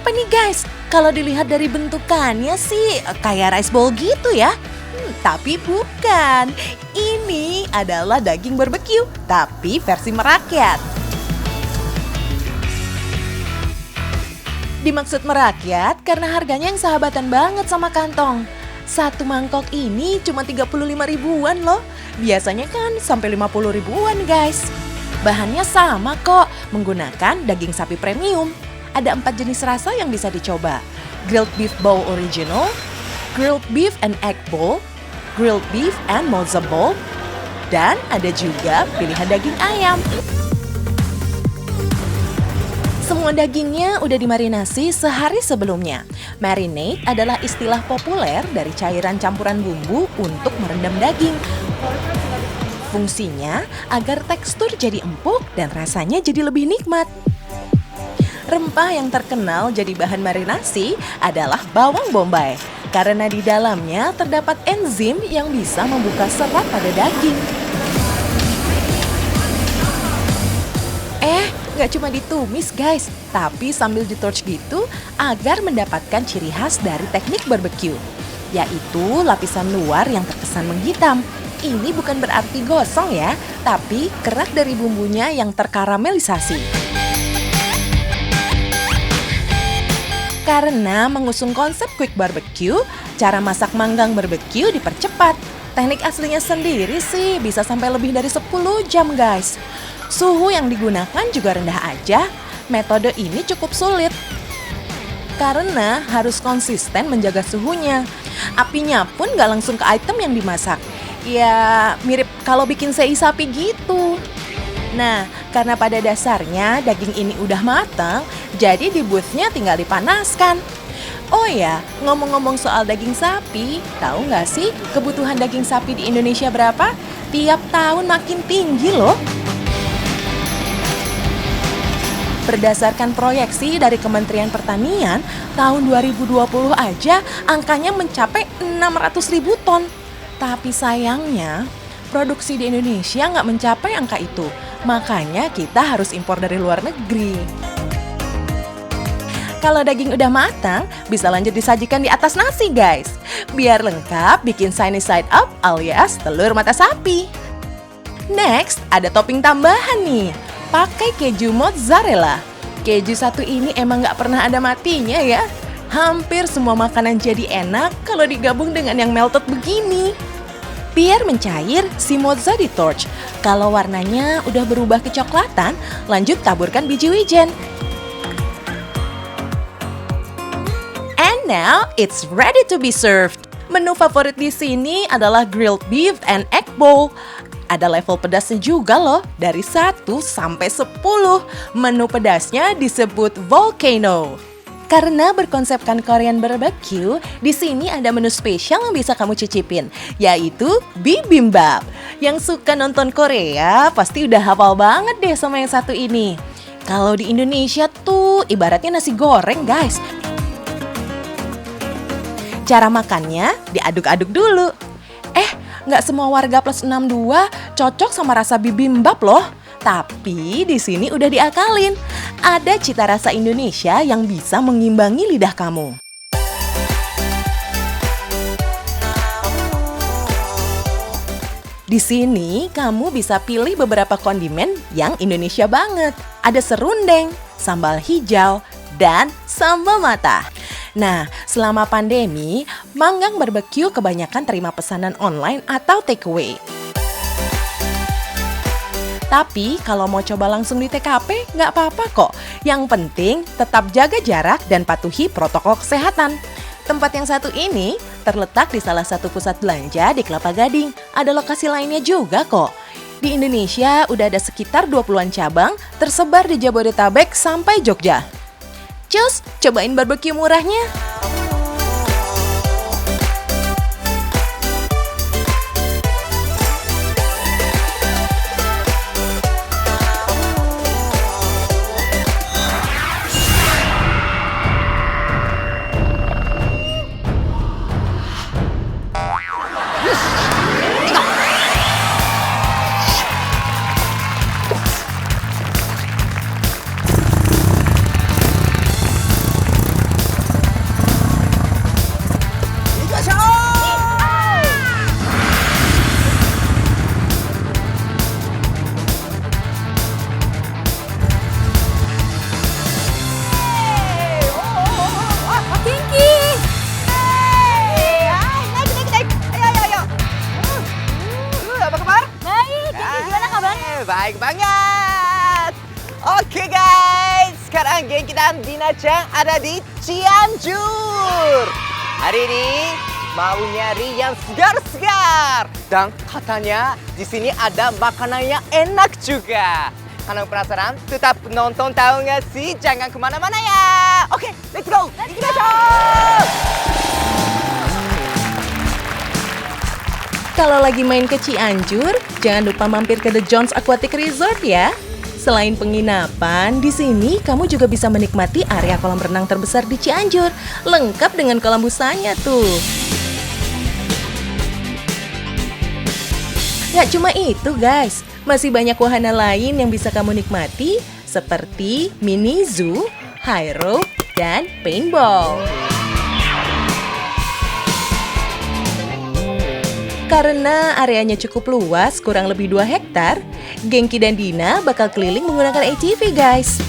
apa nih guys? Kalau dilihat dari bentukannya sih kayak rice bowl gitu ya. Tapi bukan. Ini adalah daging barbeque, tapi versi merakyat. Dimaksud merakyat karena harganya yang sahabatan banget sama kantong. Satu mangkok ini cuma 35 ribuan loh. Biasanya kan sampai 50 ribuan guys. Bahannya sama kok, menggunakan daging sapi premium. Ada 4 jenis rasa yang bisa dicoba. Grilled beef bowl original, grilled beef and egg bowl, grilled beef and mozza bowl, dan ada juga pilihan daging ayam. Semua dagingnya udah dimarinasi sehari sebelumnya. Marinade adalah istilah populer dari cairan campuran bumbu untuk merendam daging. Fungsinya agar tekstur jadi empuk dan rasanya jadi lebih nikmat. Rempah yang terkenal jadi bahan marinasi adalah bawang bombay, karena di dalamnya terdapat enzim yang bisa membuka serat pada daging. Gak cuma ditumis guys, tapi sambil di-torch gitu agar mendapatkan ciri khas dari teknik barbeque, yaitu lapisan luar yang terkesan menghitam. Ini bukan berarti gosong ya, tapi kerak dari bumbunya yang terkaramelisasi. Karena mengusung konsep quick barbecue, cara masak manggang barbeque dipercepat. Teknik aslinya sendiri sih bisa sampai lebih dari 10 jam guys. Suhu yang digunakan juga rendah aja. Metode ini cukup sulit karena harus konsisten menjaga suhunya. Apinya pun gak langsung ke item yang dimasak. Ya mirip kalau bikin sei sapi gitu. Nah, karena pada dasarnya daging ini udah matang, jadi di boothnya tinggal dipanaskan. Oh ya, ngomong-ngomong soal daging sapi, tahu nggak sih kebutuhan daging sapi di Indonesia berapa? Tiap tahun makin tinggi loh. Berdasarkan proyeksi dari Kementerian Pertanian, tahun 2020 aja angkanya mencapai 600.000 ton. Tapi sayangnya, produksi di Indonesia nggak mencapai angka itu. Makanya kita harus impor dari luar negeri. Kalau daging udah matang, bisa lanjut disajikan di atas nasi guys. Biar lengkap bikin sunny side up alias telur mata sapi. Next, ada topping tambahan nih. Pakai keju mozzarella. Keju satu ini emang gak pernah ada matinya ya. Hampir semua makanan jadi enak kalau digabung dengan yang melted begini. Biar mencair, si mozza di-torch. Kalau warnanya udah berubah kecoklatan, lanjut taburkan biji wijen. And now, it's ready to be served. Menu favorit di sini adalah grilled beef and egg bowl. Ada level pedasnya juga loh, dari 1 sampai 10. Menu pedasnya disebut volcano. Karena berkonsepkan Korean barbecue, di sini ada menu spesial yang bisa kamu cicipin, yaitu bibimbap. Yang suka nonton Korea pasti udah hafal banget deh sama yang satu ini. Kalau di Indonesia tuh ibaratnya nasi goreng guys. Cara makannya diaduk-aduk dulu. Nggak semua warga plus 62 cocok sama rasa bibimbap loh. Tapi di sini udah diakalin. Ada cita rasa Indonesia yang bisa mengimbangi lidah kamu. Di sini kamu bisa pilih beberapa kondimen yang Indonesia banget. Ada serundeng, sambal hijau, dan sambal mata. Nah, selama pandemi, manggang barbeque kebanyakan terima pesanan online atau takeaway. Tapi kalau mau coba langsung di TKP, nggak apa-apa kok. Yang penting tetap jaga jarak dan patuhi protokol kesehatan. Tempat yang satu ini terletak di salah satu pusat belanja di Kelapa Gading. Ada lokasi lainnya juga kok. Di Indonesia udah ada sekitar 20-an cabang tersebar di Jabodetabek sampai Jogja. Cus, cobain barbeque murahnya. dan Dina Chan ada di Cianjur. Hari ini mau nyari yang segar-segar. Dan katanya di sini ada makanan yang enak juga. Kalau penasaran, tetap nonton, tahu nggak sih? Jangan kemana-mana ya. Oke, let's go. Let's go. Kalau lagi main ke Cianjur, jangan lupa mampir ke The Jones Aquatic Resort ya. Selain penginapan, di sini kamu juga bisa menikmati area kolam renang terbesar di Cianjur, lengkap dengan kolam busanya tuh. Gak cuma itu guys, masih banyak wahana lain yang bisa kamu nikmati seperti mini zoo, high rope, dan paintball. Karena areanya cukup luas, kurang lebih 2 hektar, Genki dan Dina bakal keliling menggunakan ATV guys.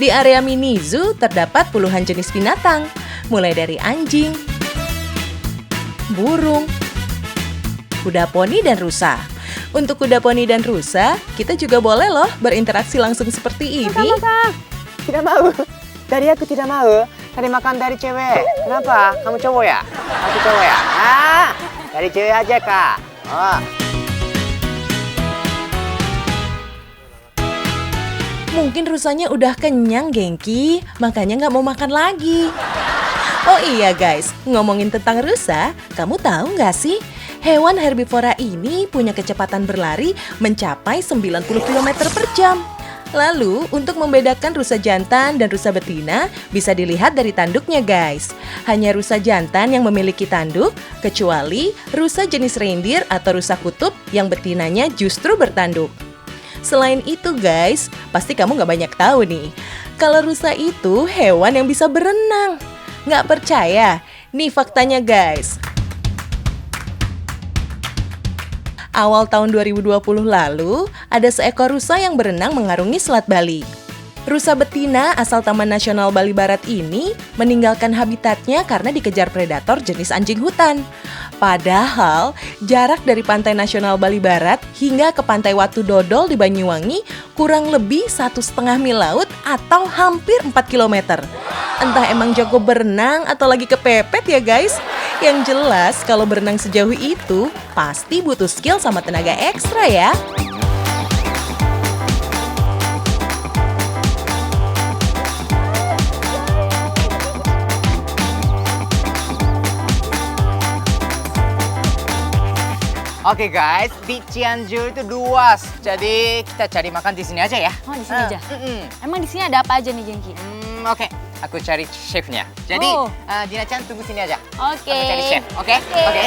Di area mini zoo terdapat puluhan jenis binatang, mulai dari anjing, burung, kuda poni, dan rusa. Untuk kuda poni dan rusa, kita juga boleh loh berinteraksi langsung seperti ini. Tidak mau. Dari aku tidak mau. Tadi makan dari cewek. Kenapa? Kamu cowok ya? Aku cowok ya? Ah, dari cewek aja kak. Oh. Mungkin rusanya udah kenyang, Genki, makanya nggak mau makan lagi. Oh iya guys, ngomongin tentang rusa, kamu tahu nggak sih? Hewan herbivora ini punya kecepatan berlari mencapai 90 km per jam. Lalu, untuk membedakan rusa jantan dan rusa betina, bisa dilihat dari tanduknya guys. Hanya rusa jantan yang memiliki tanduk, kecuali rusa jenis reindeer atau rusa kutub yang betinanya justru bertanduk. Selain itu guys, pasti kamu nggak banyak tahu nih, kalau rusa itu hewan yang bisa berenang. Nggak percaya? Nih faktanya guys. Awal tahun 2020 lalu, ada seekor rusa yang berenang mengarungi Selat Bali. Rusa betina asal Taman Nasional Bali Barat ini meninggalkan habitatnya karena dikejar predator jenis anjing hutan. Padahal, jarak dari Pantai Nasional Bali Barat hingga ke Pantai Watu Dodol di Banyuwangi kurang lebih 1,5 mil laut atau hampir 4 km. Entah emang jago berenang atau lagi kepepet ya guys. Yang jelas kalau berenang sejauh itu pasti butuh skill sama tenaga ekstra ya. Oke guys, di Cianjur itu luas. Jadi kita cari makan di sini aja ya. Oh, di sini aja? Emang di sini ada apa aja nih, Genki? Oke, aku cari chefnya. Jadi, Dina Chan tunggu sini aja. Oke. Aku cari chef, oke? Oke.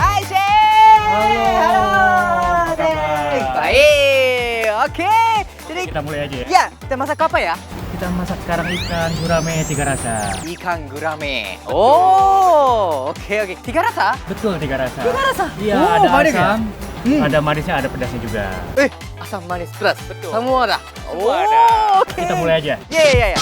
Hai chef! Halo! Baik, oke. Jadi Kita mulai aja ya. ya, kita masak apa ya? Kita masak sekarang ikan gurame 3 rasa. Ikan gurame. Oh, oke. 3 rasa? Betul 3 rasa. 3 rasa? Iya, Oh, ada banyak ya? asam, ada manisnya, ada pedasnya juga. Asam manis pedas. Betul. Semua ada. Semua ada. Oke. Kita mulai aja. Iya.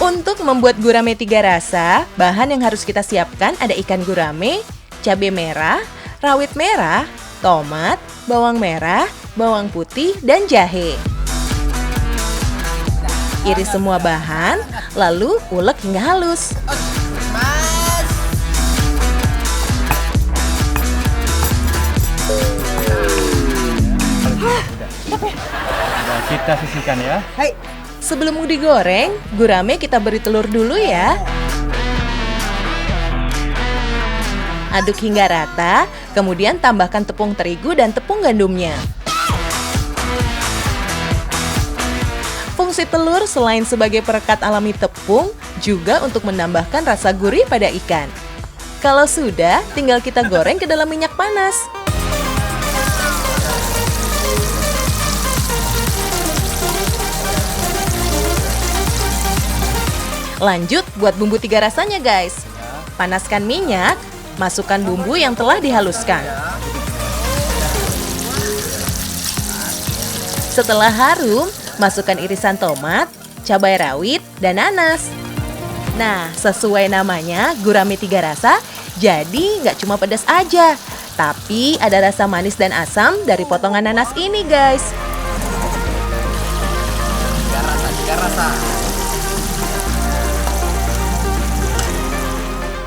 Untuk membuat gurame 3 rasa, bahan yang harus kita siapkan ada ikan gurame, cabai merah, rawit merah, tomat, bawang merah, bawang putih, dan jahe. Iris semua bahan, lalu ulek hingga halus. Mas. Nah, kita sisihkan ya. Hai. Sebelum digoreng, gurame kita beri telur dulu ya. Aduk hingga rata, kemudian tambahkan tepung terigu dan tepung gandumnya. Fungsi telur selain sebagai perekat alami tepung, juga untuk menambahkan rasa gurih pada ikan. Kalau sudah, tinggal kita goreng ke dalam minyak panas. Lanjut buat bumbu 3 rasanya guys. Panaskan minyak, masukkan bumbu yang telah dihaluskan. Setelah harum, masukkan irisan tomat, cabai rawit, dan nanas. Nah, sesuai namanya, gurame 3 rasa, jadi nggak cuma pedas aja, tapi ada rasa manis dan asam dari potongan nanas ini, guys. Tiga rasa.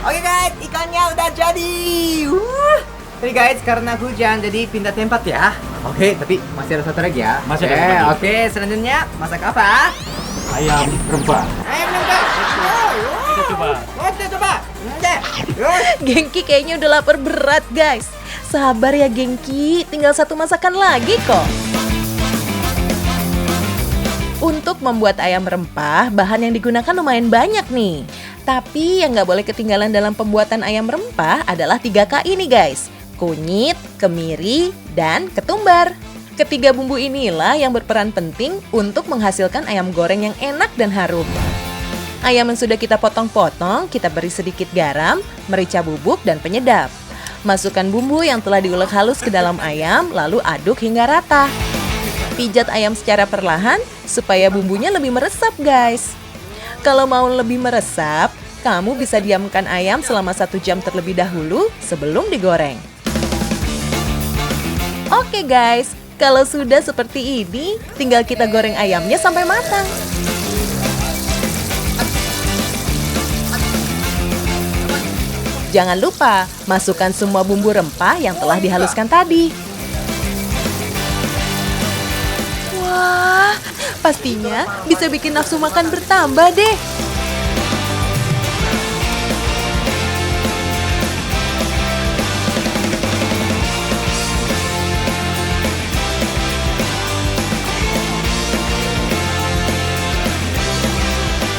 Oke guys, ikannya udah jadi. Jadi guys, karena hujan jadi pindah tempat ya. Oke, tapi masih ada satu lagi ya. Masih ada satu lagi. Oke, selanjutnya masak apa? Ayam rempah. Ayam nembak. Kita coba. Kita coba. Gengki kayaknya udah lapar berat, guys. Sabar ya, Gengki. Tinggal satu masakan lagi kok. Untuk membuat ayam rempah, bahan yang digunakan lumayan banyak nih. Tapi yang nggak boleh ketinggalan dalam pembuatan ayam rempah adalah 3K ini, guys. Kunyit, kemiri, dan ketumbar. Ketiga bumbu inilah yang berperan penting untuk menghasilkan ayam goreng yang enak dan harum. Ayam yang sudah kita potong-potong, kita beri sedikit garam, merica bubuk, dan penyedap. Masukkan bumbu yang telah diulek halus ke dalam ayam, lalu aduk hingga rata. Pijat ayam secara perlahan supaya bumbunya lebih meresap, guys. Kalau mau lebih meresap, kamu bisa diamkan ayam selama 1 jam terlebih dahulu sebelum digoreng. Oke guys, kalau sudah seperti ini, tinggal kita goreng ayamnya sampai matang. Jangan lupa, masukkan semua bumbu rempah yang telah dihaluskan tadi. Wah, pastinya bisa bikin nafsu makan bertambah deh.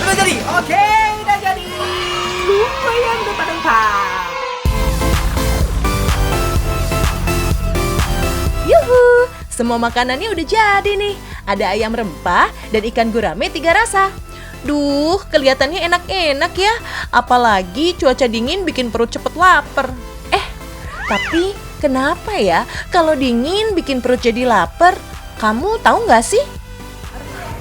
Udah jadi. Oke, udah jadi. Lumayan rempah-rempah. Yuhu, semua makanannya udah jadi nih. Ada ayam rempah dan ikan gurame 3 rasa. Duh, kelihatannya enak-enak ya. Apalagi cuaca dingin bikin perut cepet lapar. Tapi kenapa ya kalau dingin bikin perut jadi lapar? Kamu tahu nggak sih?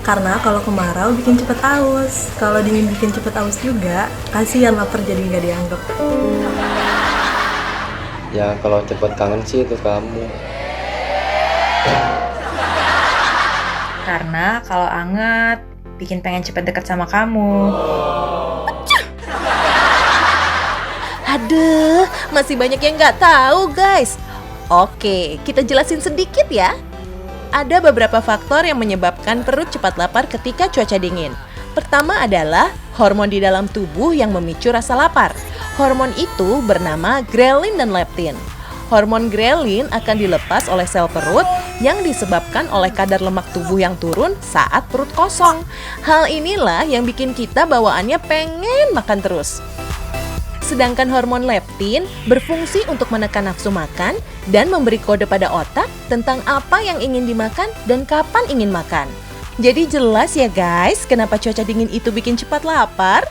Karena kalau kemarau bikin cepet aus. Kalau dingin bikin cepet aus juga. Kasihan lapar jadi nggak dianggap. Ya kalau cepet kangen sih itu kamu. Karena kalau anget, bikin pengen cepet deket sama kamu. Aduh, masih banyak yang nggak tahu guys. Oke, kita jelasin sedikit ya. Ada beberapa faktor yang menyebabkan perut cepat lapar ketika cuaca dingin. Pertama adalah hormon di dalam tubuh yang memicu rasa lapar. Hormon itu bernama grelin dan leptin. Hormon grelin akan dilepas oleh sel perut yang disebabkan oleh kadar lemak tubuh yang turun saat perut kosong. Hal inilah yang bikin kita bawaannya pengen makan terus. Sedangkan hormon leptin berfungsi untuk menekan nafsu makan dan memberi kode pada otak tentang apa yang ingin dimakan dan kapan ingin makan. Jadi jelas ya guys, kenapa cuaca dingin itu bikin cepat lapar?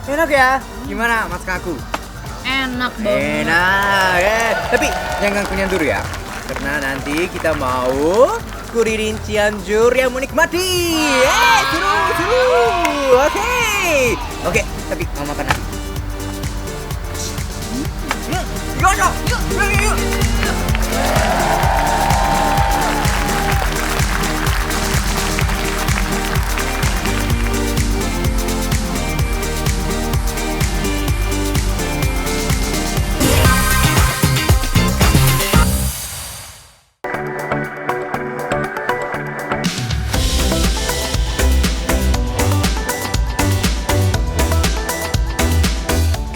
Enak ya? Gimana masakan aku? Enak banget. Enak ya. Tapi jangan kenyang dulu ya. Karena nanti kita mau kuririn Cianjur yang menikmati. Seru. Oke, tapi mau makan apa? Yuk.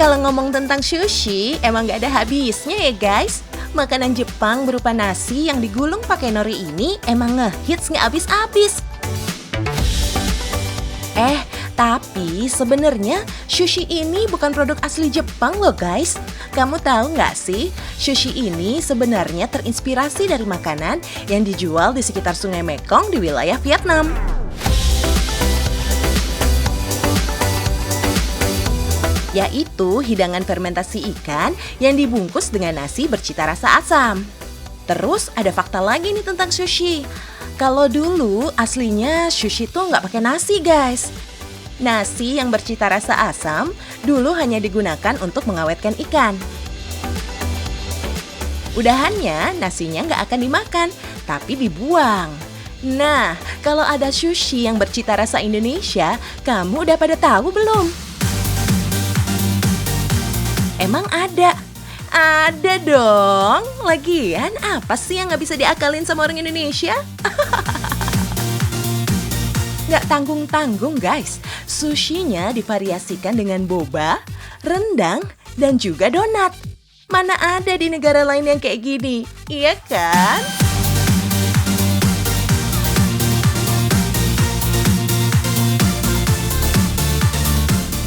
Kalau ngomong tentang sushi, emang gak ada habisnya ya guys. Makanan Jepang berupa nasi yang digulung pakai nori ini emang ngehits gak habis-habis. Tapi sebenarnya sushi ini bukan produk asli Jepang loh guys. Kamu tahu nggak sih, sushi ini sebenarnya terinspirasi dari makanan yang dijual di sekitar Sungai Mekong di wilayah Vietnam. Yaitu hidangan fermentasi ikan yang dibungkus dengan nasi bercita rasa asam. Terus ada fakta lagi nih tentang sushi. Kalau dulu aslinya sushi tuh nggak pakai nasi guys. Nasi yang bercita rasa asam dulu hanya digunakan untuk mengawetkan ikan. Udahannya nasinya nggak akan dimakan, tapi dibuang. Nah, kalau ada sushi yang bercita rasa Indonesia, kamu udah pada tahu belum? Emang ada? Ada dong. Lagian apa sih yang nggak bisa diakalin sama orang Indonesia? Nggak tanggung-tanggung guys. Sushinya divariasikan dengan boba, rendang, dan juga donat. Mana ada di negara lain yang kayak gini, iya kan?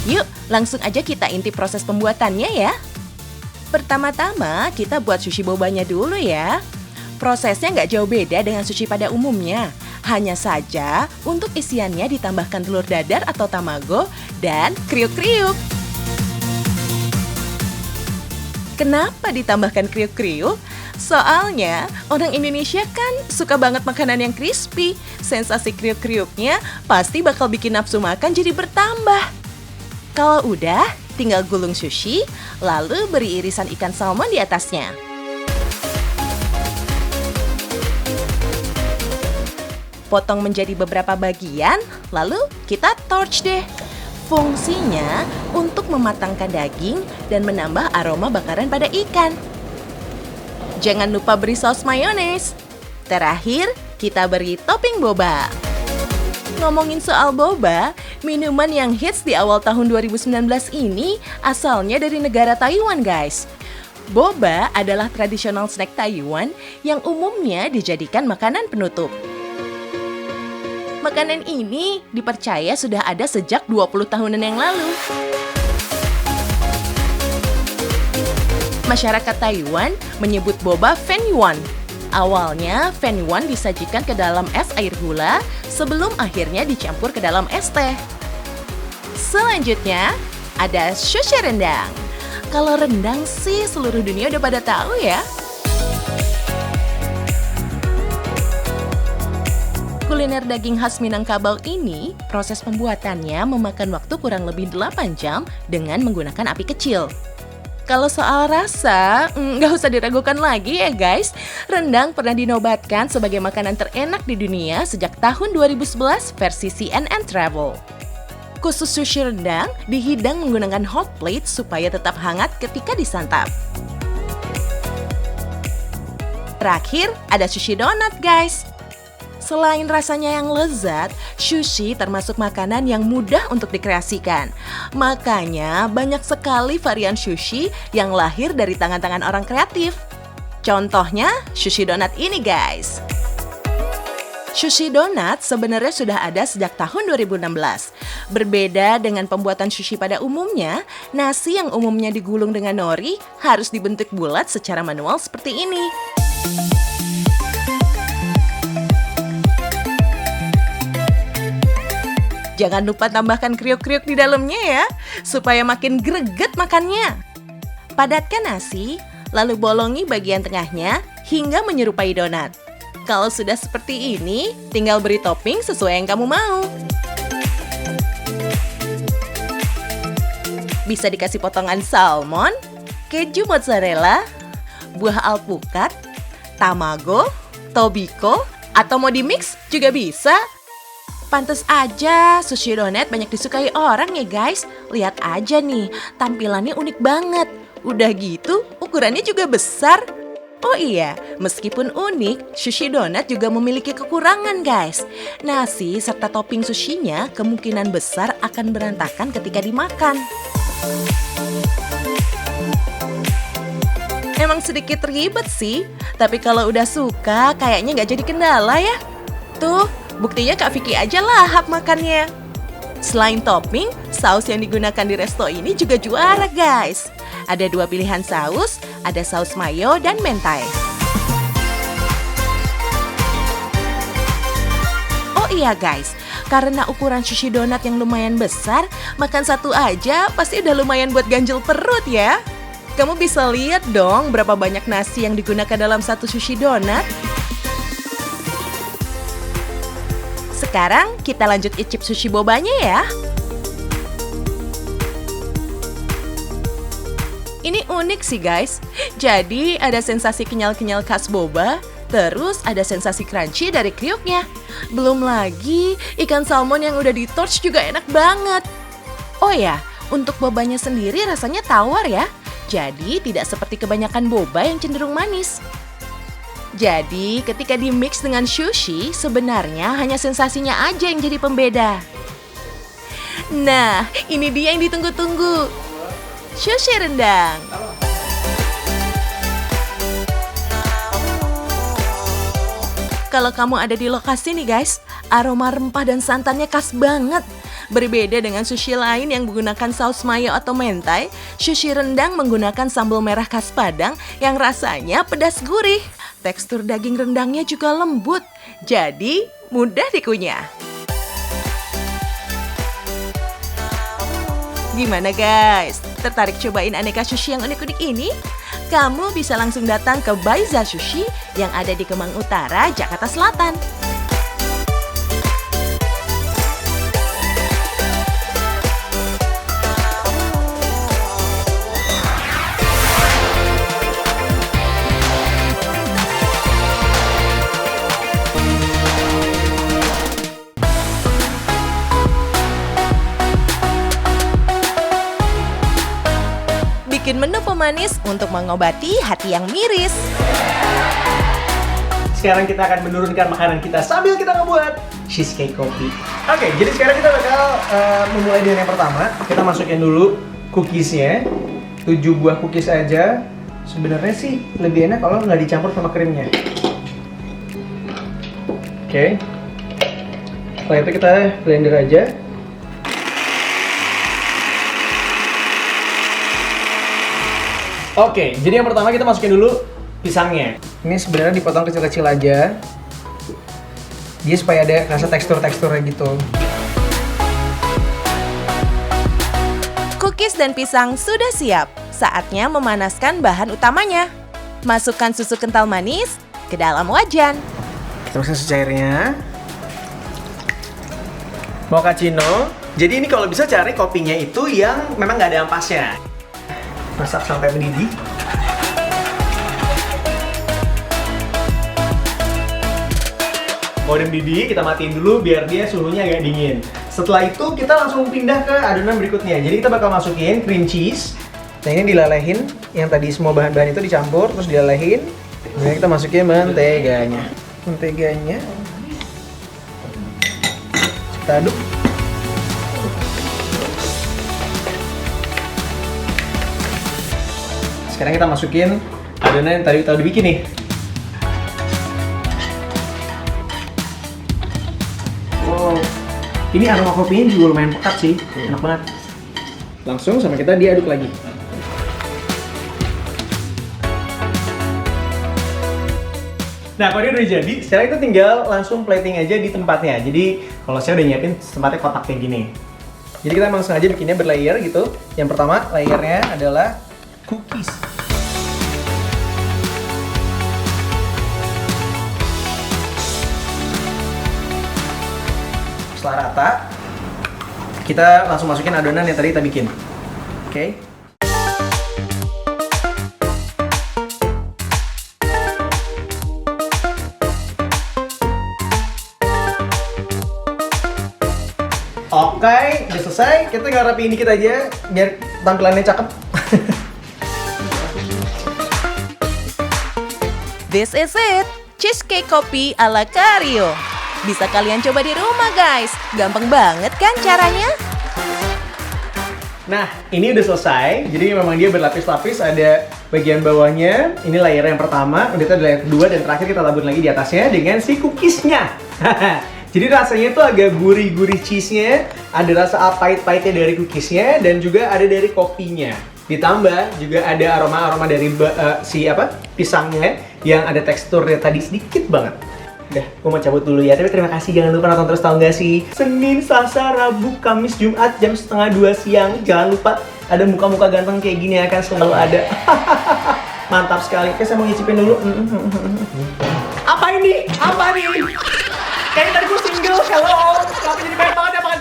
Yuk, langsung aja kita intip proses pembuatannya ya. Pertama-tama, kita buat sushi bobanya dulu ya. Prosesnya nggak jauh beda dengan sushi pada umumnya. Hanya saja, untuk isiannya ditambahkan telur dadar atau tamago dan kriuk-kriuk. Kenapa ditambahkan kriuk-kriuk? Soalnya, orang Indonesia kan suka banget makanan yang crispy. Sensasi kriuk-kriuknya pasti bakal bikin nafsu makan jadi bertambah. Kalau udah, tinggal gulung sushi, lalu beri irisan ikan salmon di atasnya. Potong menjadi beberapa bagian, lalu kita torch deh. Fungsinya untuk mematangkan daging dan menambah aroma bakaran pada ikan. Jangan lupa beri saus mayones. Terakhir, kita beri topping boba. Ngomongin soal boba, minuman yang hits di awal tahun 2019 ini asalnya dari negara Taiwan guys. Boba adalah tradisional snack Taiwan yang umumnya dijadikan makanan penutup. Makanan ini dipercaya sudah ada sejak 20 tahunan yang lalu. Masyarakat Taiwan menyebut boba Fen Yuan. Awalnya, Fen Yuan disajikan ke dalam es air gula sebelum akhirnya dicampur ke dalam es teh. Selanjutnya, ada sushi rendang. Kalau rendang sih seluruh dunia udah pada tahu ya. Kuliner daging khas Minangkabau ini, proses pembuatannya memakan waktu kurang lebih 8 jam dengan menggunakan api kecil. Kalau soal rasa, nggak usah diragukan lagi ya guys. Rendang pernah dinobatkan sebagai makanan terenak di dunia sejak tahun 2011 versi CNN Travel. Khusus sushi rendang dihidang menggunakan hot plate supaya tetap hangat ketika disantap. Terakhir, ada sushi donat guys. Selain rasanya yang lezat, sushi termasuk makanan yang mudah untuk dikreasikan. Makanya banyak sekali varian sushi yang lahir dari tangan-tangan orang kreatif. Contohnya sushi donat ini guys. Sushi donat sebenarnya sudah ada sejak tahun 2016. Berbeda dengan pembuatan sushi pada umumnya, nasi yang umumnya digulung dengan nori harus dibentuk bulat secara manual seperti ini. Jangan lupa tambahkan kriuk-kriuk di dalamnya ya, supaya makin greget makannya. Padatkan nasi, lalu bolongi bagian tengahnya hingga menyerupai donat. Kalau sudah seperti ini, tinggal beri topping sesuai yang kamu mau. Bisa dikasih potongan salmon, keju mozzarella, buah alpukat, tamago, tobiko, atau mau di-mix juga bisa. Pantes aja sushi donat banyak disukai orang ya guys. Lihat aja nih, tampilannya unik banget. Udah gitu, ukurannya juga besar. Oh iya, meskipun unik, sushi donat juga memiliki kekurangan guys. Nasi serta topping sushinya kemungkinan besar akan berantakan ketika dimakan. Emang sedikit ribet sih, tapi kalau udah suka kayaknya nggak jadi kendala ya. Tuh, buktinya Kak Vicky aja lahap makannya. Selain topping, saus yang digunakan di resto ini juga juara guys. Ada 2 pilihan saus, ada saus mayo dan mentai. Oh iya guys, karena ukuran sushi donat yang lumayan besar, makan satu aja pasti udah lumayan buat ganjel perut ya. Kamu bisa lihat dong berapa banyak nasi yang digunakan dalam satu sushi donat. Sekarang kita lanjut icip sushi bobanya ya. Ini unik sih guys. Jadi ada sensasi kenyal-kenyal khas boba, terus ada sensasi crunchy dari kriuknya. Belum lagi ikan salmon yang udah di-torch juga enak banget. Oh ya, untuk bobanya sendiri rasanya tawar ya. Jadi tidak seperti kebanyakan boba yang cenderung manis. Jadi ketika di-mix dengan sushi, sebenarnya hanya sensasinya aja yang jadi pembeda. Nah, ini dia yang ditunggu-tunggu. Sushi rendang. Kalau kamu ada di lokasi nih guys, aroma rempah dan santannya khas banget. Berbeda dengan sushi lain yang menggunakan saus mayo atau mentai, sushi rendang menggunakan sambal merah khas Padang yang rasanya pedas gurih. Tekstur daging rendangnya juga lembut, jadi mudah dikunyah. Gimana guys? Tertarik cobain aneka sushi yang unik-unik ini? Kamu bisa langsung datang ke Baiza Sushi yang ada di Kemang Utara, Jakarta Selatan. Bikin menu pemanis untuk mengobati hati yang miris. Sekarang kita akan menurunkan makanan kita sambil kita ngebuat cheesecake kopi. Oke, jadi sekarang kita bakal memulai dengan yang pertama. Kita masukin dulu cookiesnya. 7 buah cookies aja. Sebenarnya sih lebih enak kalau nggak dicampur sama krimnya. Oke. Setelah itu kita blender aja. Oke, jadi yang pertama kita masukin dulu pisangnya. Ini sebenarnya dipotong kecil-kecil aja. Dia supaya ada rasa tekstur-teksturnya gitu. Cookies dan pisang sudah siap. Saatnya memanaskan bahan utamanya. Masukkan susu kental manis ke dalam wajan. Kita masukkan secairnya. Mochaccino. Jadi ini kalau bisa cari kopinya itu yang memang nggak ada ampasnya. Masak sampai mendidih. Kalau udah mendidih, kita matiin dulu biar dia suhunya agak dingin. Setelah itu kita langsung pindah ke adonan berikutnya. Jadi kita bakal masukin cream cheese. Nah ini dilelehin, yang tadi semua bahan-bahan itu dicampur, terus dilelehin. Kemudian kita masukin menteganya. Menteganya. Kita aduk. Sekarang kita masukin adonan yang tadi kita udah bikin nih. Wow, ini aroma kopinya juga lumayan pekat sih, enak banget. Langsung sama kita diaduk lagi. Nah, kalau dia udah jadi, sekarang kita tinggal langsung plating aja di tempatnya. Jadi, kalau saya udah nyiapin tempatnya kotak kayak gini. Jadi kita emang sengaja bikinnya berlayer gitu. Yang pertama, layernya adalah cookies. Setelah rata, kita langsung masukin adonan yang tadi kita bikin. Oke. Oke, udah selesai. Kita tinggal rapiin dikit aja biar tampilannya cakep. This is it, cheesecake kopi ala Karyo. Bisa kalian coba di rumah guys, gampang banget kan caranya? Nah, ini udah selesai. Jadi memang dia berlapis-lapis, ada bagian bawahnya. Ini layer yang pertama, udah itu ada layer kedua, dan terakhir kita tabur lagi di atasnya dengan si cookiesnya. Jadi rasanya tuh agak gurih-gurih cheese-nya, ada rasa pahit-pahitnya dari cookiesnya, dan juga ada dari kopinya. Ditambah juga ada aroma-aroma dari pisangnya yang ada teksturnya tadi sedikit banget. Udah, gue mau cabut dulu ya. Tapi terima kasih, jangan lupa nonton terus, tau gak sih? Senin, Selasa, Rabu, Kamis, Jumat jam 1:30 siang. Jangan lupa ada muka-muka ganteng kayak gini akan selalu ada. Mantap sekali. Oke, saya mau ngicipin dulu. Apa ini? Apa nih? Kayaknya tadi gue single. Hello. Kenapa jadi banyak banget ya makan?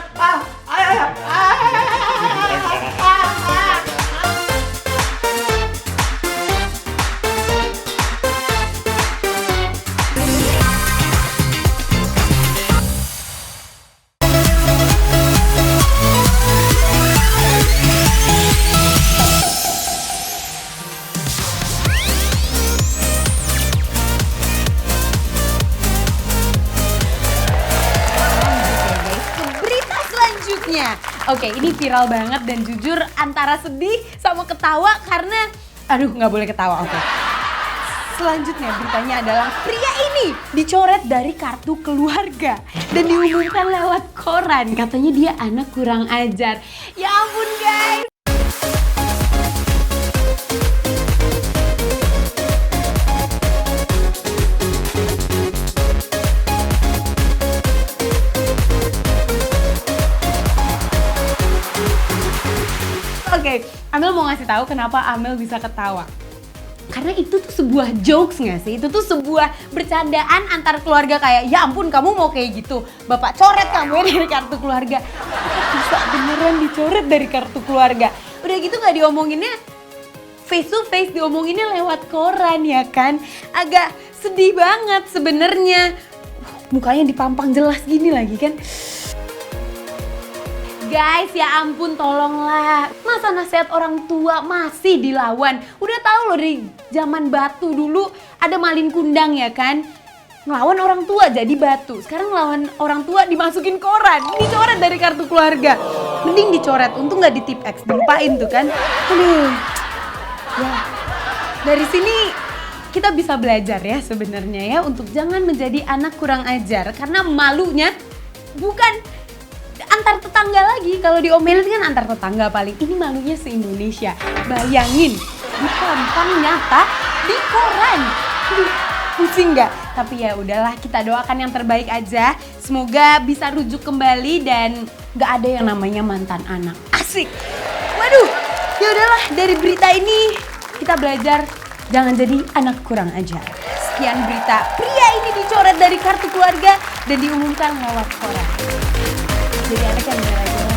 Berita selanjutnya. Oke, ini viral banget dan jujur antara sedih sama ketawa karena aduh nggak boleh ketawa. Oke. Selanjutnya beritanya adalah pria ini dicoret dari kartu keluarga dan diumumkan lewat koran. Katanya dia anak kurang ajar. Ya ampun guys. Oke, Amel mau ngasih tahu kenapa Amel bisa ketawa. Karena itu tuh sebuah jokes nggak sih? Itu tuh sebuah bercandaan antar keluarga kayak, ya ampun kamu mau kayak gitu, bapak coret kamu ya dari kartu keluarga. Bisa beneran dicoret dari kartu keluarga. Udah gitu nggak diomonginnya face to face, diomonginnya lewat koran ya kan? Agak sedih banget sebenarnya. Mukanya dipampang jelas gini lagi kan? Guys, ya ampun tolonglah. Masa nasihat orang tua masih dilawan? Udah tahu loh dari zaman batu dulu ada malin kundang ya kan? Ngelawan orang tua jadi batu. Sekarang ngelawan orang tua dimasukin koran. Dicoret dari kartu keluarga. Mending dicoret, untung gak di tip X. Dilupain tuh kan. Aduh. Ya. Dari sini kita bisa belajar ya sebenarnya ya. Untuk jangan menjadi anak kurang ajar. Karena malunya bukan antar tetangga lagi. Kalau diomelin kan antar tetangga paling. Ini malunya se-Indonesia. Bayangin, dipampang nyata di koran. Pusing nggak? Tapi ya udahlah, kita doakan yang terbaik aja. Semoga bisa rujuk kembali dan nggak ada yang namanya mantan anak. Asik. Waduh, ya udahlah, dari berita ini kita belajar jangan jadi anak kurang ajar. Sekian berita pria ini dicoret dari kartu keluarga dan diumumkan lewat koran. Jadi anak yang belajar